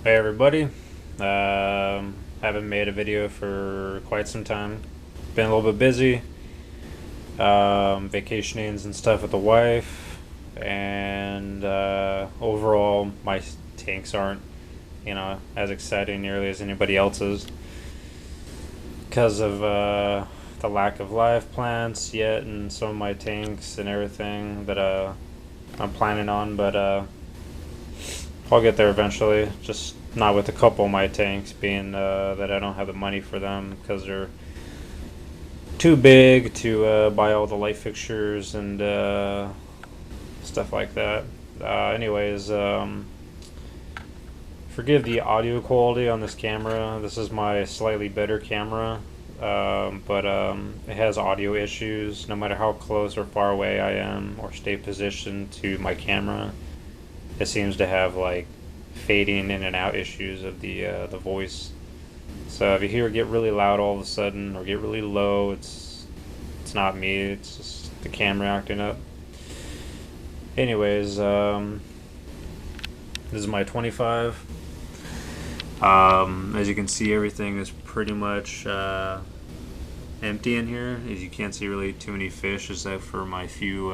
Hey everybody. Haven't made a video for quite some time. Been a little bit busy, vacationings and stuff with the wife, and overall my tanks aren't, as exciting nearly as anybody else's because of the lack of live plants yet in some of my tanks and everything that I'm planning on, but I'll get there eventually. Just not with a couple of my tanks, being that I don't have the money for them because they're too big to buy all the light fixtures and stuff like that. Anyways, forgive the audio quality on this camera. This is my slightly better camera, but it has audio issues no matter how close or far away I am or stay positioned to my camera. It seems to have like fading in and out issues of the voice. So if you hear it get really loud all of a sudden or get really low, it's not me. It's just the camera acting up. Anyways, this is my 25. As you can see, everything is pretty much empty in here. As you can't see really too many fish, except for my few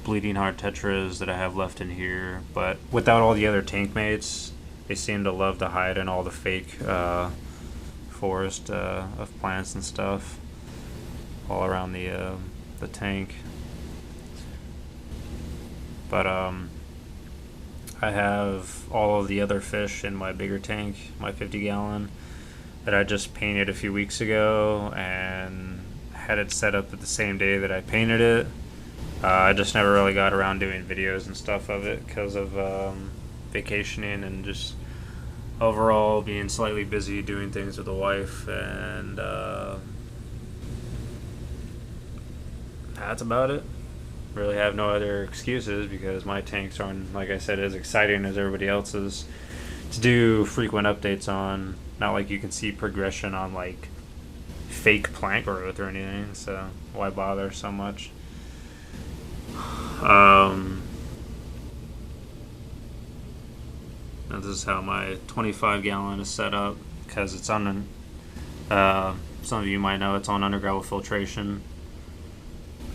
bleeding heart tetras that I have left in here. But without all the other tank mates, they seem to love to hide in all the fake forest of plants and stuff all around the tank. But I have all of the other fish in my bigger tank, my 50-gallon, that I just painted a few weeks ago and had it set up at the same day that I painted it. I just never really got around doing videos and stuff of it because of vacationing and just overall being slightly busy doing things with the wife, and that's about it. Really have no other excuses because my tanks aren't, like I said, as exciting as everybody else's to do frequent updates on. Not like you can see progression on like fake plant growth or anything, so why bother so much? This is how my 25-gallon is set up because it's on. Some of you might know it's on underground filtration,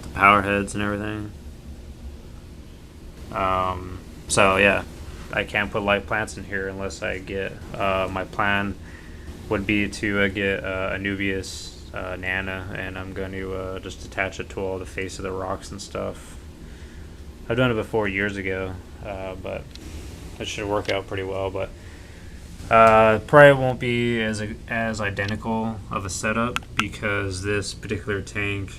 the power heads and everything. So yeah, I can't put light plants in here unless I get. My plan would be to get Anubias Nana, and I'm going to just attach it to all the face of the rocks and stuff. I've done it before years ago, but it should work out pretty well. But probably won't be as identical of a setup because this particular tank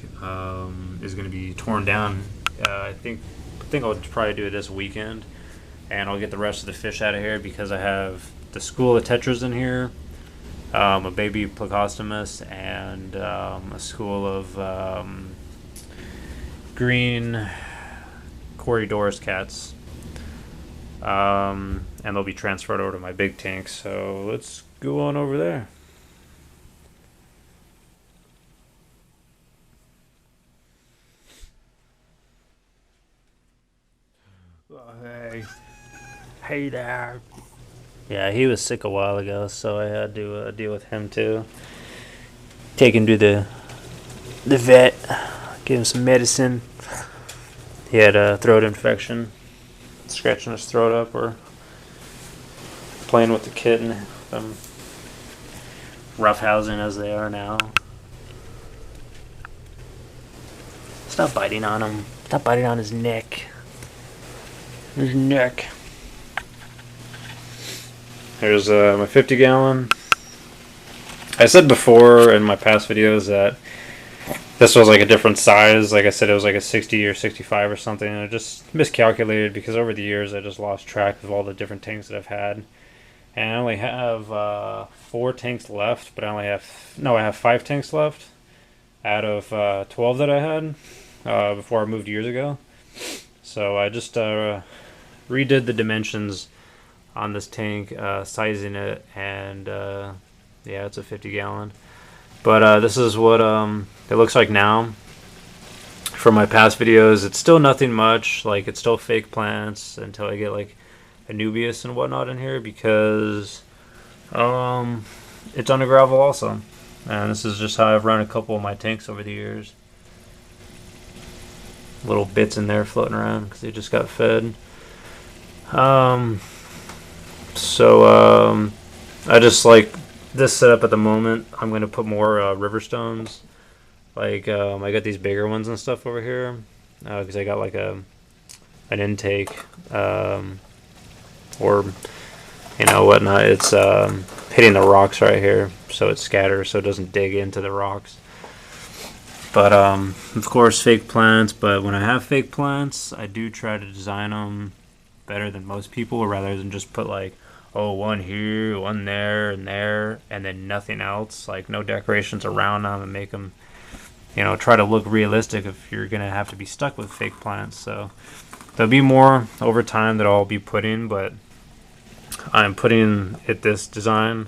is going to be torn down. I think I'll probably do it this weekend, and I'll get the rest of the fish out of here because I have the school of tetras in here, a baby Plecostomus, and a school of green Corydoras cats, and they'll be transferred over to my big tank. So let's go on over there. Hey there. Yeah, he was sick a while ago, so I had to deal with him too. Take him to the vet, give him some medicine. He had a throat infection, scratching his throat up or playing with the kitten, roughhousing as they are now. Stop biting on him. Stop biting on his neck. His neck. Here's my 50-gallon. I said before in my past videos that this was like a different size. Like I said, it was like a 60 or 65 or something. And I just miscalculated because over the years I just lost track of all the different tanks that I've had. And I only have 4 tanks left, but I have 5 tanks left out of 12 that I had before I moved years ago. So I just redid the dimensions on this tank, sizing it, and yeah, it's a 50-gallon. But this is what it looks like now. From my past videos, it's still nothing much. Like, it's still fake plants until I get like Anubias and whatnot in here because it's under gravel also. And this is just how I've run a couple of my tanks over the years. Little bits in there floating around because they just got fed. I just like this setup at the moment. I'm going to put more river stones. Like I got these bigger ones and stuff over here because I got like an intake or whatnot. It's hitting the rocks right here, so it scatters, so it doesn't dig into the rocks. But of course, fake plants. But when I have fake plants, I do try to design them better than most people, rather than just put like, oh, one here, one there, and there, and then nothing else. Like no decorations around them, and make them, try to look realistic if you're gonna have to be stuck with fake plants. So there'll be more over time that I'll be putting, but I'm putting it this design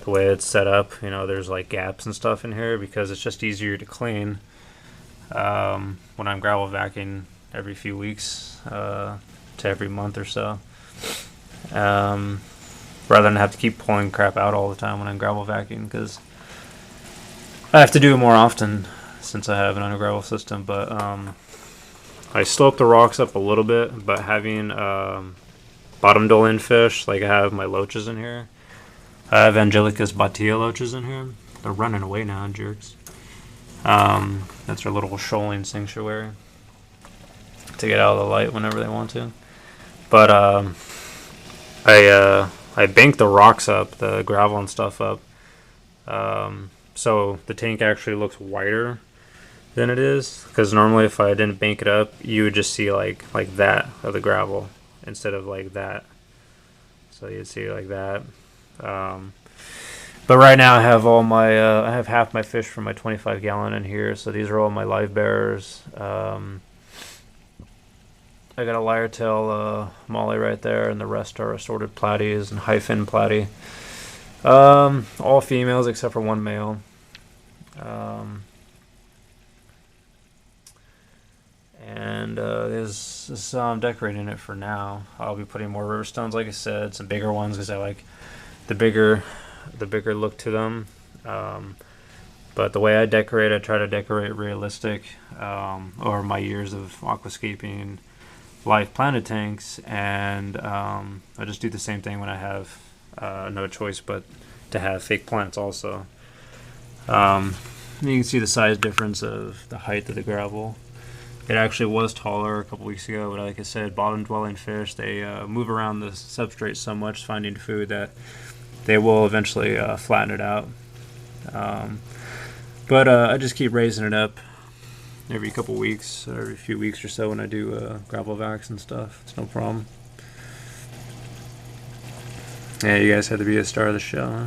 the way it's set up. There's like gaps and stuff in here because it's just easier to clean when I'm gravel vacuuming every few weeks to every month or so, rather than have to keep pulling crap out all the time when I'm gravel vacuuming, because I have to do it more often since I have an under gravel system. But I slope the rocks up a little bit, but having bottom dwelling fish, like I have my loaches in here. I have Angelicus batia loaches in here. They're running away now, jerks. That's their little shoaling sanctuary to get out of the light whenever they want to. But I bank the rocks up, the gravel and stuff up, so the tank actually looks wider than it is. Because normally, if I didn't bank it up, you would just see like that of the gravel instead of like that. So you'd see like that. But right now I have all my I have half my fish from my 25 gallon in here, so these are all my live bearers. I got a lyre tail molly right there, and the rest are assorted platies and hyphen platy. All females except for one male. And this is how I'm decorating it for now. I'll be putting more river stones, like I said, some bigger ones because I like the bigger look to them. But the way I decorate, I try to decorate realistic over my years of aquascaping live planted tanks, and I just do the same thing when I have no choice but to have fake plants also. You can see the size difference of the height of the gravel. It actually was taller a couple weeks ago, but like I said, bottom dwelling fish, they move around the substrate so much finding food that they will eventually flatten it out. But I just keep raising it up every couple weeks, or every few weeks or so when I do gravel vacs and stuff. It's no problem. Yeah, you guys had to be a star of the show, huh?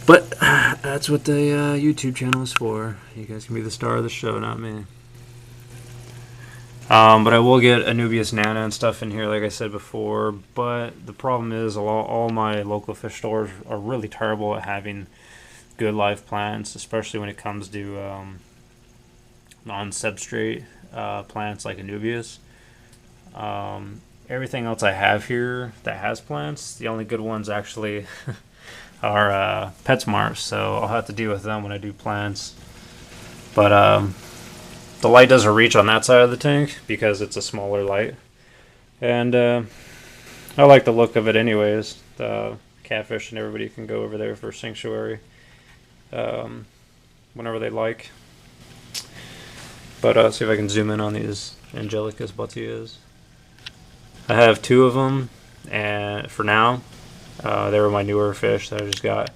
But that's what the YouTube channel is for. You guys can be the star of the show, not me. But I will get Anubias Nana and stuff in here, like I said before. But the problem is all my local fish stores are really terrible at having good live plants, especially when it comes to non-substrate plants like Anubias. Everything else I have here that has plants, the only good ones actually are PetSmart, so I'll have to deal with them when I do plants. But the light doesn't reach on that side of the tank because it's a smaller light, and I like the look of it anyways. The catfish and everybody can go over there for sanctuary whenever they like. But see if I can zoom in on these Angelicus batias. I have two of them, and for now, they were my newer fish that I just got.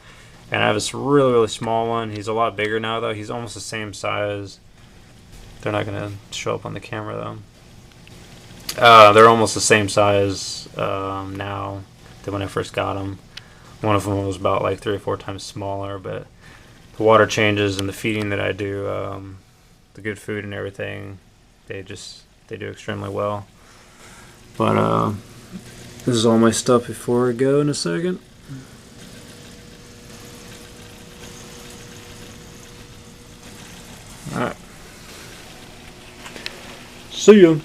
And I have this really small one. He's a lot bigger now, though. He's almost the same size. They're not going to show up on the camera, though. They're almost the same size now than when I first got them. One of them was about like 3 or 4 times smaller, but the water changes and the feeding that I do, the good food and everything, they do extremely well. But this is all my stuff before I go in a second. Alright. See ya.